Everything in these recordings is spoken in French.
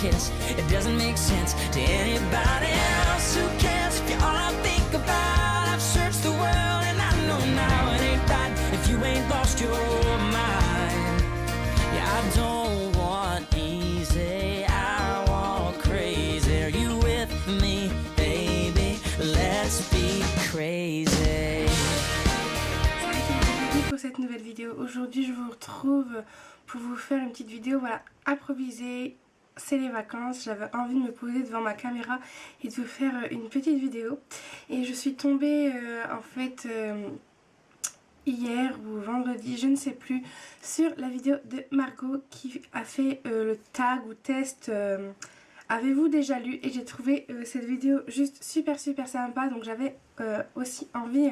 kiss. It doesn't make sense to anybody else. Who cares if you're all I think about? I've searched the world and I know now it ain't right if you ain't lost your mind. Yeah, I don't want easy, I want crazy. Are you with me, baby? Let's be crazy. Pour cette nouvelle vidéo, aujourd'hui je vous retrouve pour vous faire une petite vidéo, voilà, improvisée. C'est les vacances, j'avais envie de me poser devant ma caméra et de vous faire une petite vidéo. Et je suis tombée en fait hier ou vendredi, je ne sais plus, sur la vidéo de Margot qui a fait le tag ou test avez-vous déjà lu, et j'ai trouvé cette vidéo juste super sympa, donc j'avais aussi envie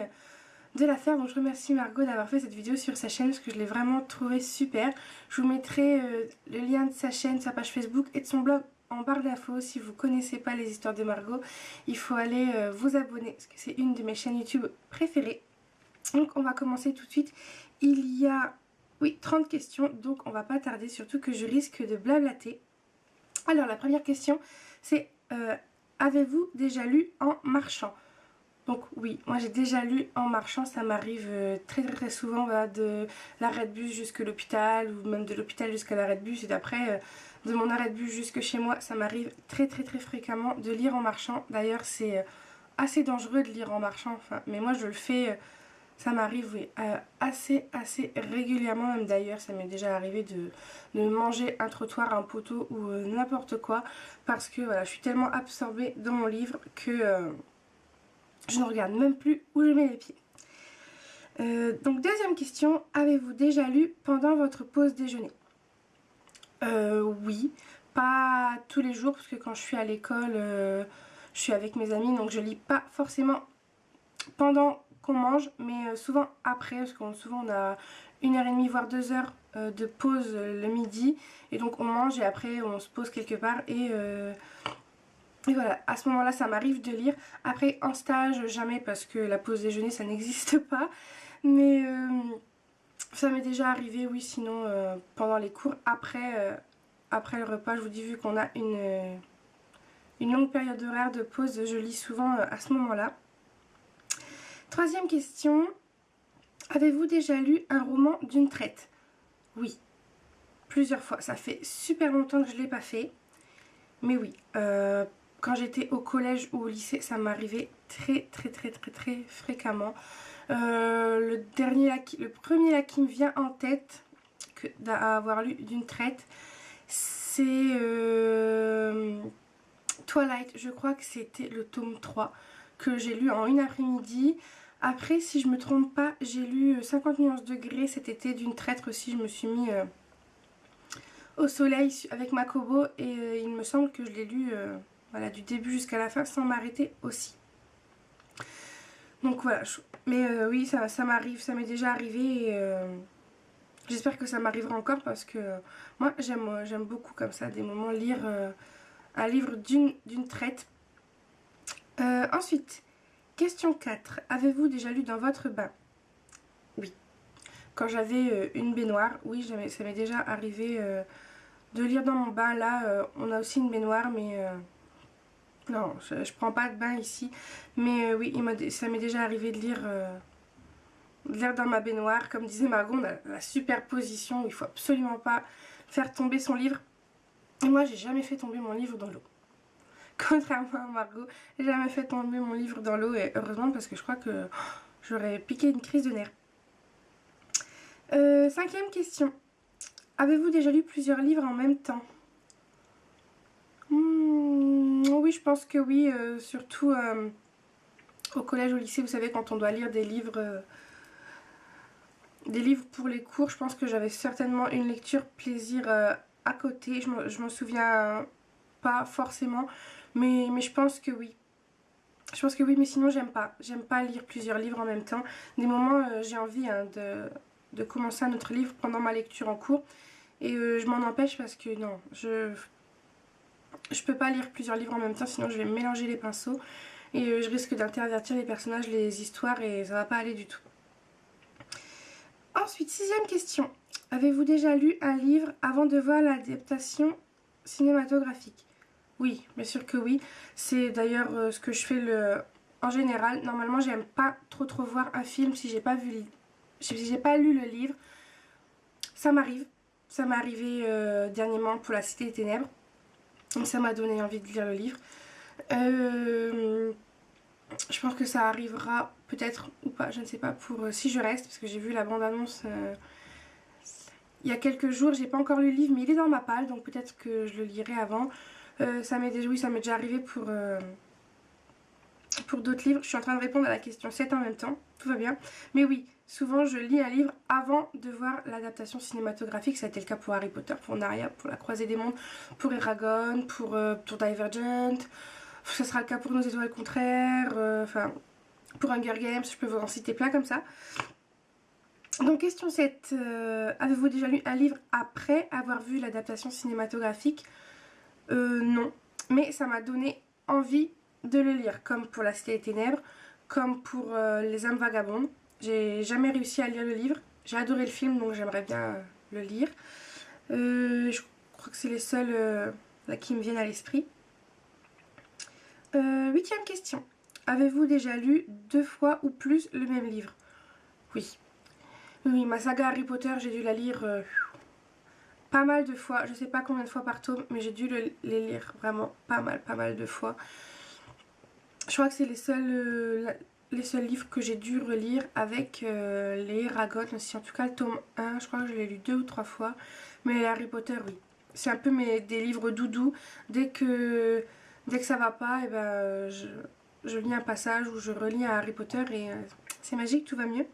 de la faire. Donc je remercie Margot d'avoir fait cette vidéo sur sa chaîne parce que je l'ai vraiment trouvée super. Je vous mettrai le lien de sa chaîne, sa page Facebook et de son blog en barre d'infos. Si vous ne connaissez pas les histoires de Margot, il faut aller vous abonner parce que c'est une de mes chaînes YouTube préférées. Donc on va commencer tout de suite. Il y a 30 questions, donc on va pas tarder, surtout que je risque de blablater. Alors la première question c'est avez-vous déjà lu en marchant? Donc oui, moi j'ai déjà lu en marchant, ça m'arrive très souvent, voilà, de l'arrêt de bus jusqu'à l'hôpital, ou même de l'hôpital jusqu'à l'arrêt de bus, et d'après de mon arrêt de bus jusque chez moi, ça m'arrive très fréquemment de lire en marchant. D'ailleurs c'est assez dangereux de lire en marchant, enfin, mais moi je le fais, ça m'arrive assez régulièrement, même d'ailleurs ça m'est déjà arrivé de manger un trottoir, un poteau ou n'importe quoi, parce que voilà, je suis tellement absorbée dans mon livre que... je ne regarde même plus où je mets les pieds. Donc deuxième question, avez-vous déjà lu pendant votre pause déjeuner? Oui, pas tous les jours parce que quand je suis à l'école, je suis avec mes amis, donc je lis pas forcément pendant qu'on mange, mais souvent après, parce que souvent on a 1h30 voire 2 heures de pause le midi, et donc on mange et après on se pose quelque part et voilà, à ce moment-là, ça m'arrive de lire. Après, en stage, jamais, parce que la pause déjeuner, ça n'existe pas. Mais ça m'est déjà arrivé, oui, sinon, pendant les cours, après le repas, je vous dis, vu qu'on a une longue période horaire de pause, je lis souvent à ce moment-là. Troisième question, avez-vous déjà lu un roman d'une traite? Oui, plusieurs fois. Ça fait super longtemps que je ne l'ai pas fait. Mais oui, quand j'étais au collège ou au lycée, ça m'arrivait très fréquemment. Le premier là qui me vient en tête d'avoir lu d'une traite, c'est Twilight. Je crois que c'était le tome 3 que j'ai lu en une après-midi. Après, si je me trompe pas, j'ai lu 50 nuances degrés cet été d'une traite aussi. Je me suis mis au soleil avec ma Kobo et il me semble que je l'ai lu voilà, du début jusqu'à la fin sans m'arrêter aussi. Donc voilà, mais oui, ça m'arrive, ça m'est déjà arrivé et j'espère que ça m'arrivera encore parce que moi j'aime beaucoup comme ça des moments lire un livre d'une traite. Ensuite, question 4, avez-vous déjà lu dans votre bain? Oui. Quand j'avais une baignoire, oui, ça m'est déjà arrivé de lire dans mon bain. Là, on a aussi une baignoire, mais non, je prends pas de bain ici. Mais oui, ça m'est déjà arrivé de lire dans ma baignoire. Comme disait Margot, on a la superposition où il faut absolument pas faire tomber son livre. Et moi, j'ai jamais fait tomber mon livre dans l'eau. Contrairement à Margot, j'ai jamais fait tomber mon livre dans l'eau, et heureusement parce que je crois que j'aurais piqué une crise de nerfs. Cinquième question. Avez-vous déjà lu plusieurs livres en même temps? Oui, je pense que oui, surtout au collège, au lycée, vous savez, quand on doit lire des livres pour les cours, je pense que j'avais certainement une lecture plaisir à côté. Je m'en souviens pas forcément, mais je pense que oui. Je pense que oui, mais sinon j'aime pas lire plusieurs livres en même temps. Des moments, j'ai envie de commencer un autre livre pendant ma lecture en cours. Et je m'en empêche parce que non, je peux pas lire plusieurs livres en même temps, sinon je vais mélanger les pinceaux. Et je risque d'intervertir les personnages, les histoires, et ça va pas aller du tout. Ensuite, sixième question. Avez-vous déjà lu un livre avant de voir l'adaptation cinématographique. Oui, bien sûr que oui. C'est d'ailleurs ce que je fais en général. Normalement, j'aime pas trop voir un film si j'ai pas lu le livre. Ça m'arrive. Ça m'est arrivé dernièrement pour La Cité des Ténèbres. Donc ça m'a donné envie de lire le livre. Je pense que ça arrivera peut-être ou pas, je ne sais pas, pour Si je reste, parce que j'ai vu la bande-annonce il y a quelques jours. J'ai pas encore lu le livre, mais il est dans ma palle, donc peut-être que je le lirai avant. Ça m'est déjà arrivé pour d'autres livres. Je suis en train de répondre à la question 7 en même temps, tout va bien. Mais oui, souvent je lis un livre avant de voir l'adaptation cinématographique. Ça a été le cas pour Harry Potter, pour Narnia, pour La Croisée des Mondes, pour Eragon, pour Divergent. Ça sera le cas pour Nos Étoiles Contraires, enfin pour Hunger Games, je peux vous en citer plein comme ça. Donc question 7, avez-vous déjà lu un livre après avoir vu l'adaptation cinématographique? Non, mais ça m'a donné envie de le lire, comme pour La Cité des Ténèbres, comme pour Les âmes vagabondes. J'ai jamais réussi à lire le livre, j'ai adoré le film, donc j'aimerais bien le lire. Je crois que c'est les seuls là qui me viennent à l'esprit. 8e question. Avez-vous déjà lu 2 fois ou plus le même livre? Oui. Oui, ma saga Harry Potter, j'ai dû la lire pas mal de fois. Je sais pas combien de fois par tome, mais j'ai dû les lire vraiment pas mal de fois. Je crois que c'est les seuls livres que j'ai dû relire avec les Eragon aussi. En tout cas, le tome 1, je crois que je l'ai lu 2 ou 3 fois. Mais les Harry Potter, oui. C'est un peu des livres doudous. Dès que ça va pas, et ben, je lis un passage ou je relis un Harry Potter et c'est magique, tout va mieux.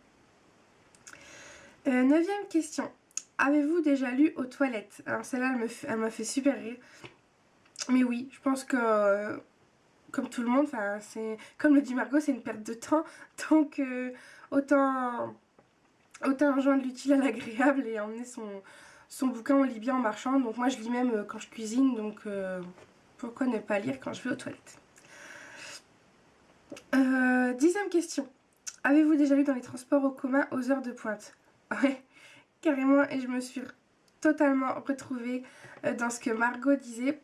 9e question. Avez-vous déjà lu aux toilettes? Alors celle-là, elle m'a fait super rire. Mais oui, je pense que comme tout le monde, c'est comme le dit Margot, c'est une perte de temps. Donc autant rejoindre l'utile à l'agréable et emmener son bouquin au lit bien en marchant. Donc moi je lis même quand je cuisine, donc pourquoi ne pas lire quand je vais aux toilettes? 10e question. Avez-vous déjà lu dans les transports en commun aux heures de pointe? Ouais, carrément, et je me suis totalement retrouvée dans ce que Margot disait.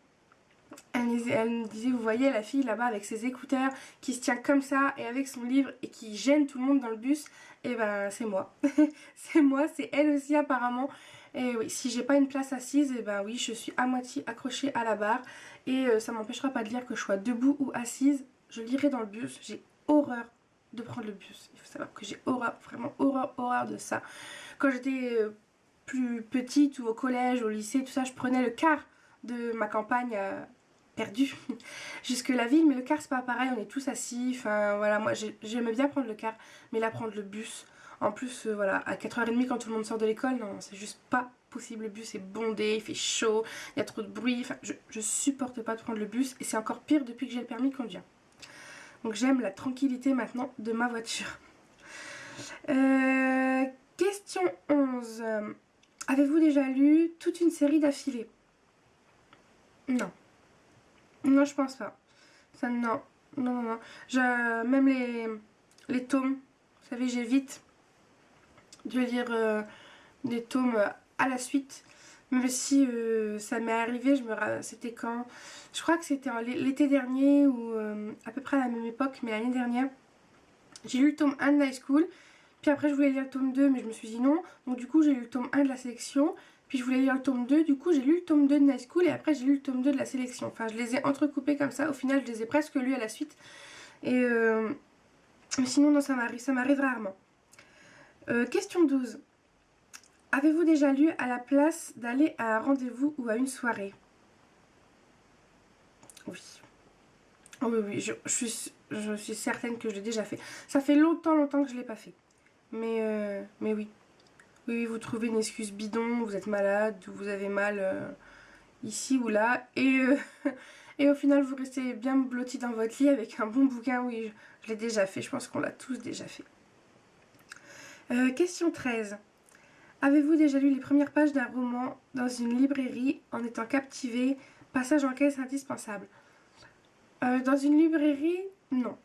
Elle me disait, vous voyez la fille là-bas avec ses écouteurs qui se tient comme ça et avec son livre et qui gêne tout le monde dans le bus. Et ben c'est moi. C'est moi, c'est elle aussi apparemment. Et oui, si j'ai pas une place assise, et ben oui, je suis à moitié accrochée à la barre. Et ça m'empêchera pas de lire que je sois debout ou assise. Je lirai dans le bus. J'ai horreur de prendre le bus. Il faut savoir que j'ai horreur, vraiment horreur de ça. Quand j'étais plus petite ou au collège, au lycée, tout ça, je prenais le car de ma campagne perdue jusque la ville, mais le car c'est pas pareil, on est tous assis, enfin voilà, moi j'aimais bien prendre le car, mais là prendre le bus, en plus voilà, à 4h30 quand tout le monde sort de l'école, non, c'est juste pas possible, le bus est bondé, il fait chaud, il y a trop de bruit, enfin je supporte pas de prendre le bus, et c'est encore pire depuis que j'ai le permis de conduire. Donc j'aime la tranquillité maintenant de ma voiture. Question 11. Avez-vous déjà lu toute une série d'affilée? Non. Non, je pense pas. Ça, non. Non. Même les tomes, vous savez, j'évite de lire des tomes à la suite. Même si ça m'est arrivé, c'était quand? Je crois que c'était l'été dernier ou à peu près à la même époque, mais l'année dernière. J'ai lu le tome 1 de High School, puis après je voulais lire le tome 2, mais je me suis dit non. Donc du coup j'ai lu le tome 1 de la sélection, puis je voulais lire le tome 2, du coup j'ai lu le tome 2 de High School, et après j'ai lu le tome 2 de la sélection. Enfin je les ai entrecoupés comme ça, au final je les ai presque lus à la suite. Et mais sinon non, ça m'arrive rarement. Question 12. Avez-vous déjà lu à la place d'aller à un rendez-vous ou à une soirée? Oui. Oh oui, je suis certaine que je l'ai déjà fait. Ça fait longtemps que je ne l'ai pas fait. Mais oui. Oui, vous trouvez une excuse bidon, vous êtes malade, ou vous avez mal ici ou là. Et au final, vous restez bien blotti dans votre lit avec un bon bouquin. Oui, je l'ai déjà fait. Je pense qu'on l'a tous déjà fait. Question 13. Avez-vous déjà lu les premières pages d'un roman dans une librairie en étant captivé? Passage en caisse indispensable. Dans une librairie, non.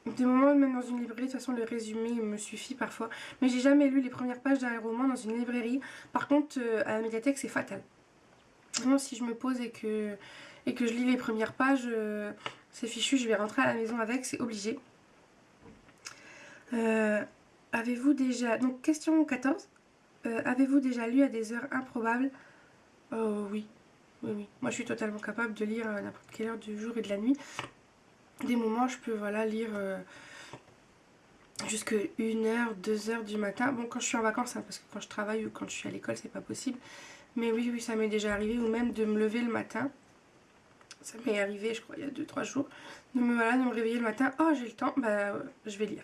Des moments, même dans une librairie, de toute façon le résumé me suffit parfois. Mais j'ai jamais lu les premières pages d'un roman dans une librairie. Par contre, à la médiathèque, c'est fatal. Vraiment, si je me pose et que je lis les premières pages, c'est fichu, je vais rentrer à la maison avec, c'est obligé. Avez-vous déjà... Donc, question 14. Avez-vous déjà lu à des heures improbables? Oui. Oui, oui. Moi, je suis totalement capable de lire à n'importe quelle heure du jour et de la nuit. Des moments, je peux voilà, lire jusque 1h, 2h du matin. Bon, quand je suis en vacances, hein, parce que quand je travaille ou quand je suis à l'école, c'est pas possible. Mais oui, oui, ça m'est déjà arrivé. Ou même de me lever le matin. Ça m'est arrivé, je crois, il y a 2-3 jours. De me réveiller le matin. Oh, j'ai le temps, bah, je vais lire.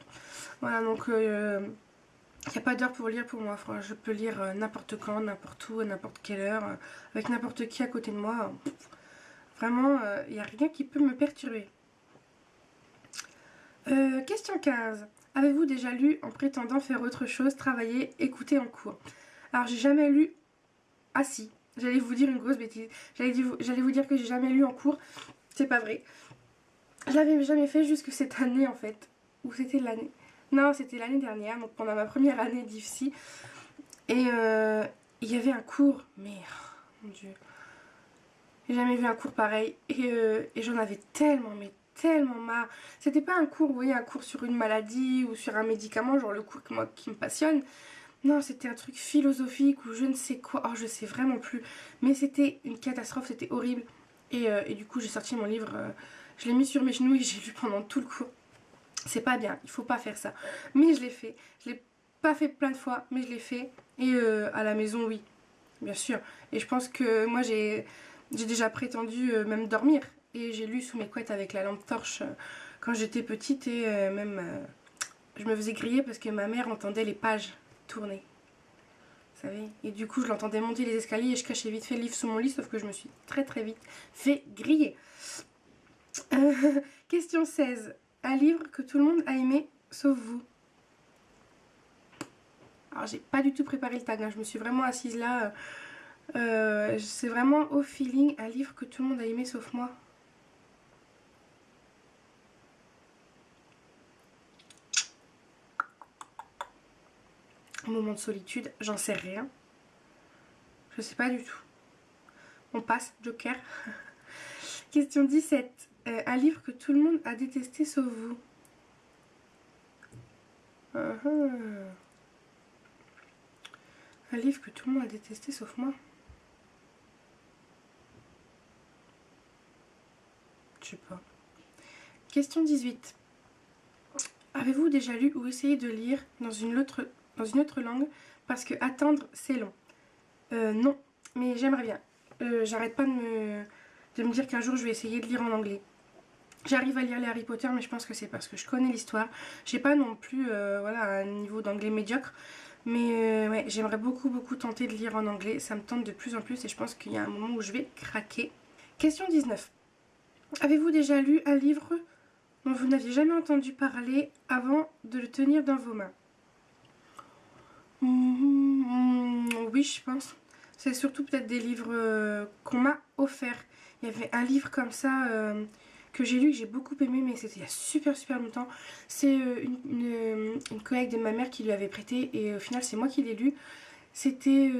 Voilà, donc... il n'y a pas d'heure pour lire pour moi. Je peux lire n'importe quand, n'importe où, à n'importe quelle heure, avec n'importe qui à côté de moi. Vraiment, il n'y a rien qui peut me perturber. Question 15. Avez-vous déjà lu en prétendant faire autre chose, travailler, écouter en cours? Alors, j'ai jamais lu... Ah si, j'allais vous dire une grosse bêtise. J'allais vous dire que j'ai jamais lu en cours. C'est pas vrai. Je l'avais jamais fait jusque cette année, en fait. Ou c'était l'année... Non, c'était l'année dernière, donc pendant ma première année d'IFSI. Et il y avait un cours, mais mon Dieu, j'ai jamais vu un cours pareil. Et j'en avais tellement, mais tellement marre. C'était pas un cours, vous voyez, un cours sur une maladie ou sur un médicament, genre le cours qui me passionne. Non, c'était un truc philosophique ou je ne sais quoi. Oh, je sais vraiment plus. Mais c'était une catastrophe, c'était horrible. Et du coup, j'ai sorti mon livre, je l'ai mis sur mes genoux et j'ai lu pendant tout le cours. C'est pas bien, il faut pas faire ça. Mais je l'ai fait. Je l'ai pas fait plein de fois, mais je l'ai fait. Et à la maison, oui, bien sûr. Et je pense que moi, j'ai déjà prétendu même dormir. Et j'ai lu sous mes couettes avec la lampe torche quand j'étais petite. Et même, je me faisais griller parce que ma mère entendait les pages tourner. Vous savez. Et du coup, je l'entendais monter les escaliers et je cachais vite fait le livre sous mon lit. Sauf que je me suis très très vite fait griller. Question 16. Un livre que tout le monde a aimé, sauf vous. Alors, j'ai pas du tout préparé le tag, hein. Je me suis vraiment assise là. C'est vraiment au feeling, un livre que tout le monde a aimé, sauf moi. Un moment de solitude, j'en sais rien. Je sais pas du tout. On passe, Joker. Question 17. Un livre que tout le monde a détesté, sauf vous. Un livre que tout le monde a détesté, sauf moi. Je sais pas. Question 18. Avez-vous déjà lu ou essayé de lire dans une autre langue parce que attendre c'est long? Non, mais j'aimerais bien. J'arrête pas de me dire qu'un jour je vais essayer de lire en anglais. J'arrive à lire les Harry Potter, mais je pense que c'est parce que je connais l'histoire. J'ai pas non plus voilà, un niveau d'anglais médiocre. Mais ouais, j'aimerais beaucoup tenter de lire en anglais. Ça me tente de plus en plus et je pense qu'il y a un moment où je vais craquer. Question 19. Avez-vous déjà lu un livre dont vous n'aviez jamais entendu parler avant de le tenir dans vos mains? Oui, je pense. C'est surtout peut-être des livres qu'on m'a offerts. Il y avait un livre comme ça que j'ai lu, que j'ai beaucoup aimé, mais c'était il y a super longtemps. C'est une collègue de ma mère qui lui avait prêté, et au final, c'est moi qui l'ai lu. C'était...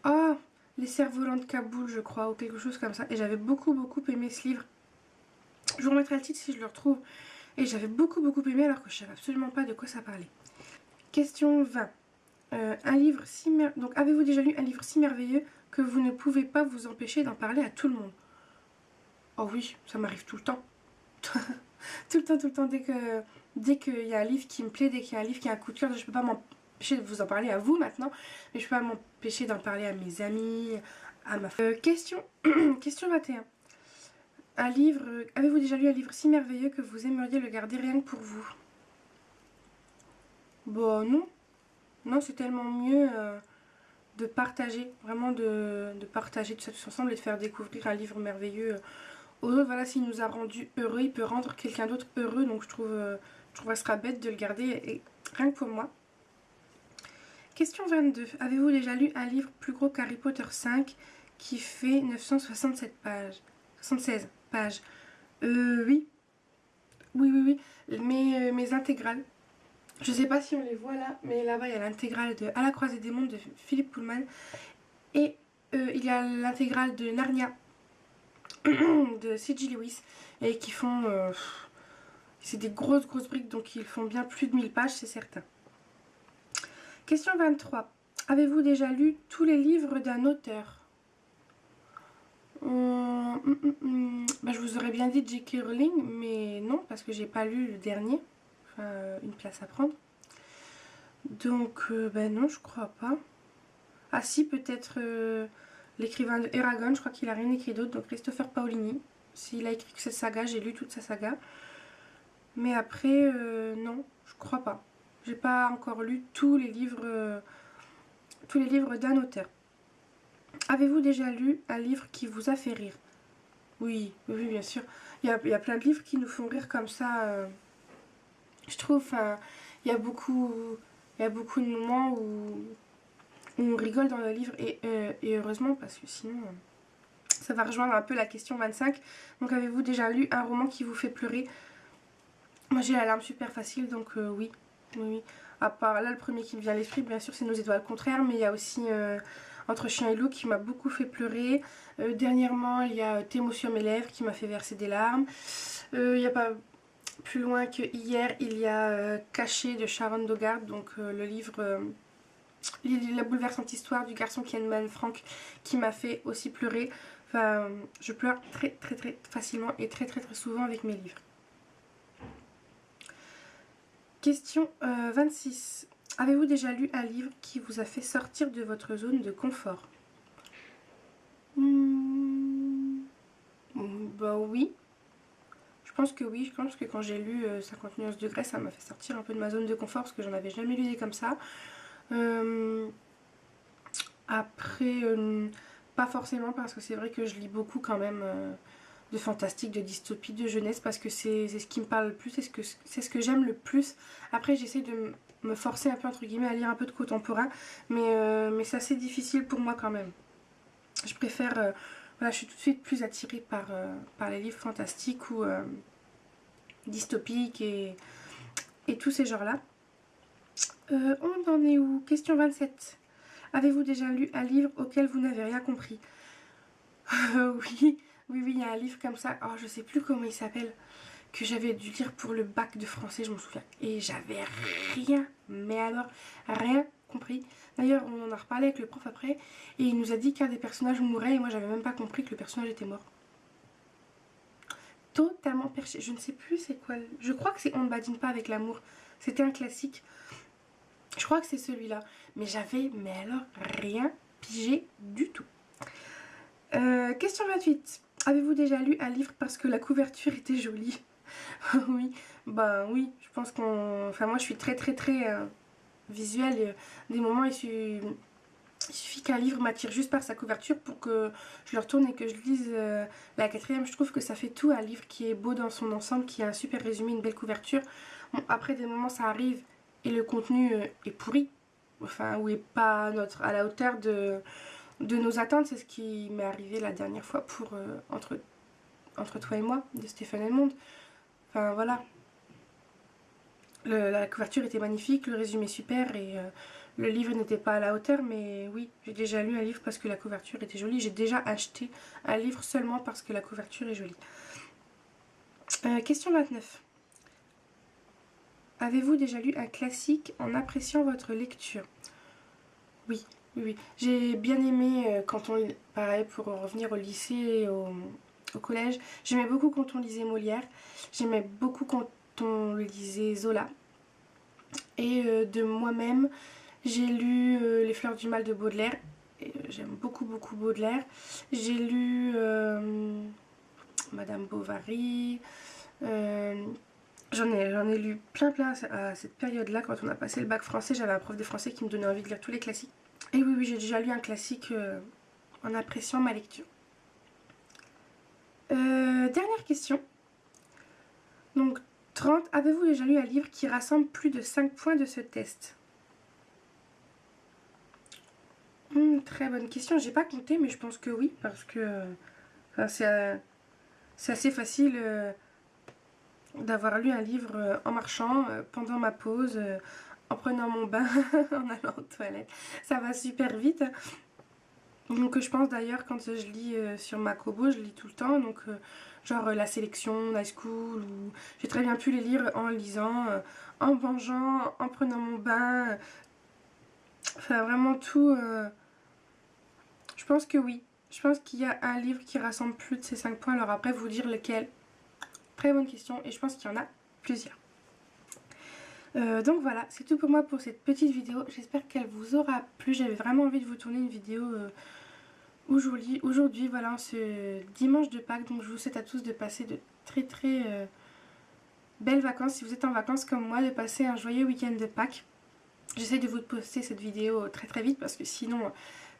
Oh, Les cerfs-volants de Kaboul, je crois, ou quelque chose comme ça. Et j'avais beaucoup aimé ce livre. Je vous remettrai le titre si je le retrouve. Et j'avais beaucoup aimé alors que je savais absolument pas de quoi ça parlait. Question 20. Un livre si donc avez-vous déjà lu un livre si merveilleux que vous ne pouvez pas vous empêcher d'en parler à tout le monde? Oh oui, ça m'arrive tout le temps. tout le temps, dès qu'il y a un livre qui me plaît, dès qu'il y a un livre qui a un coup de cœur, je peux pas m'empêcher de vous en parler à vous maintenant, mais je peux pas m'empêcher d'en parler à mes amis, à ma question 21. Un livre, avez-vous déjà lu un livre si merveilleux que vous aimeriez le garder rien que pour vous? Bon, non. Non, c'est tellement mieux de partager, vraiment de partager tout ça tous ensemble et de faire découvrir un livre merveilleux aux autres. Voilà, s'il nous a rendu heureux, il peut rendre quelqu'un d'autre heureux, donc je trouve que ce sera bête de le garder, et rien que pour moi. Question 22. Avez-vous déjà lu un livre plus gros qu'Harry Potter 5 qui fait 967 pages? 76 pages. Oui. Oui. Mes intégrales. Je sais pas si on les voit là, mais là-bas il y a l'intégrale de À la croisée des mondes de Philippe Pullman. Et il y a l'intégrale de Narnia de C.G. Lewis et qui font... c'est des grosses briques, donc ils font bien plus de 1000 pages, c'est certain. Question 23. Avez-vous déjà lu tous les livres d'un auteur? Bah, je vous aurais bien dit J.K. Rowling, mais non, parce que j'ai pas lu le dernier. Enfin, Une place à prendre. Donc, ben non, je crois pas. Ah si, peut-être l'écrivain de Eragon, je crois qu'il a rien écrit d'autre, donc Christopher Paolini. S'il a écrit que cette saga, j'ai lu toute sa saga. Mais après, non, je crois pas. J'ai pas encore lu tous les livres d'un auteur. Avez-vous déjà lu un livre qui vous a fait rire? Oui, oui, bien sûr. Il y a plein de livres qui nous font rire comme ça. Je trouve, il y a beaucoup de moments où on rigole dans le livre et heureusement parce que sinon ça va rejoindre un peu la question 25. Donc avez-vous déjà lu un roman qui vous fait pleurer? Moi j'ai la larme super facile donc oui. À part là le premier qui me vient à l'esprit bien sûr c'est Nos étoiles contraires, mais il y a aussi Entre chien et loup qui m'a beaucoup fait pleurer. Dernièrement il y a Tes mots sur mes lèvres qui m'a fait verser des larmes. Il n'y a pas plus loin que hier il y a Caché de Sharon Dogard, donc le livre la bouleversante histoire du garçon qui aime Anne Frank qui m'a fait aussi pleurer. Enfin, je pleure très facilement et très souvent avec mes livres. Question 26. Avez-vous déjà lu un livre qui vous a fait sortir de votre zone de confort? Bah oui. Je pense que oui. Je pense que quand j'ai lu 50 nuances degrés, ça m'a fait sortir un peu de ma zone de confort parce que j'en avais jamais lu des comme ça. Après, pas forcément parce que c'est vrai que je lis beaucoup quand même de fantastique, de dystopie, de jeunesse parce que c'est ce qui me parle le plus, c'est ce que j'aime le plus. Après j'essaie de me forcer un peu entre guillemets à lire un peu de contemporain, mais c'est assez difficile pour moi quand même. Je préfère, voilà, je suis tout de suite plus attirée par les livres fantastiques ou dystopiques et tous ces genres-là. On en est où? Question 27. Avez-vous déjà lu un livre auquel vous n'avez rien compris? Oui, il y a un livre comme ça, oh, je sais plus comment il s'appelle, que j'avais dû lire pour le bac de français, je m'en souviens. Et j'avais rien, mais alors rien compris. D'ailleurs, on en a reparlé avec le prof après, et il nous a dit qu'un des personnages mourait, et moi j'avais même pas compris que le personnage était mort. Totalement perché, je ne sais plus c'est quoi. Je crois que c'est On ne badine pas avec l'amour. C'était un classique. Je crois que c'est celui-là. Mais j'avais, mais alors, rien pigé du tout. Question 28. Avez-vous déjà lu un livre parce que la couverture était jolie? Oui, bah oui, je pense qu'on... Enfin moi je suis très visuelle. Des moments il suffit qu'un livre m'attire juste par sa couverture pour que je le retourne et que je lise la quatrième. Je trouve que ça fait tout, un livre qui est beau dans son ensemble, qui a un super résumé, une belle couverture. Bon, après des moments ça arrive et le contenu est pourri, enfin ou est pas à la hauteur de nos attentes. C'est ce qui m'est arrivé la dernière fois pour entre toi et moi de Stéphane Elmond. Enfin voilà, la couverture était magnifique, le résumé super et le livre n'était pas à la hauteur, mais oui, j'ai déjà lu un livre parce que la couverture était jolie. J'ai déjà acheté un livre seulement parce que la couverture est jolie. Question 29. Avez-vous déjà lu un classique en appréciant votre lecture? Oui. J'ai bien aimé quand on... Pareil, pour revenir au lycée et au collège, j'aimais beaucoup quand on lisait Molière. J'aimais beaucoup quand on lisait Zola. Et de moi-même, j'ai lu Les Fleurs du Mal de Baudelaire. J'aime beaucoup Baudelaire. J'ai lu Madame Bovary. J'en ai lu plein à cette période-là. Quand on a passé le bac français, j'avais un prof de français qui me donnait envie de lire tous les classiques. Et oui, j'ai déjà lu un classique en appréciant ma lecture. Dernière question. Donc 30. Avez-vous déjà lu un livre qui rassemble plus de 5 points de ce test? Très bonne question. J'ai pas compté, mais je pense que oui, parce que c'est assez facile d'avoir lu un livre en marchant, pendant ma pause, en prenant mon bain, en allant aux toilettes. Ça va super vite. Donc je pense d'ailleurs quand je lis sur ma Kobo, je lis tout le temps, donc genre la sélection, l'high school, ou j'ai très bien pu les lire en lisant, en mangeant, en prenant mon bain, enfin vraiment tout. Je pense que oui, je pense qu'il y a un livre qui rassemble plus de ces 5 points, alors après vous dire lequel, très bonne question, et je pense qu'il y en a plusieurs. Donc voilà, c'est tout pour moi pour cette petite vidéo, j'espère qu'elle vous aura plu, j'avais vraiment envie de vous tourner une vidéo aujourd'hui, voilà, ce dimanche de Pâques, donc je vous souhaite à tous de passer de très belles vacances, si vous êtes en vacances comme moi, de passer un joyeux week-end de Pâques. J'essaie de vous poster cette vidéo très vite parce que sinon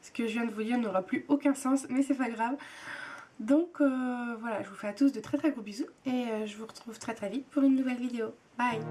ce que je viens de vous dire n'aura plus aucun sens, mais c'est pas grave. Donc voilà, je vous fais à tous de très gros bisous et je vous retrouve très vite pour une nouvelle vidéo. Bye!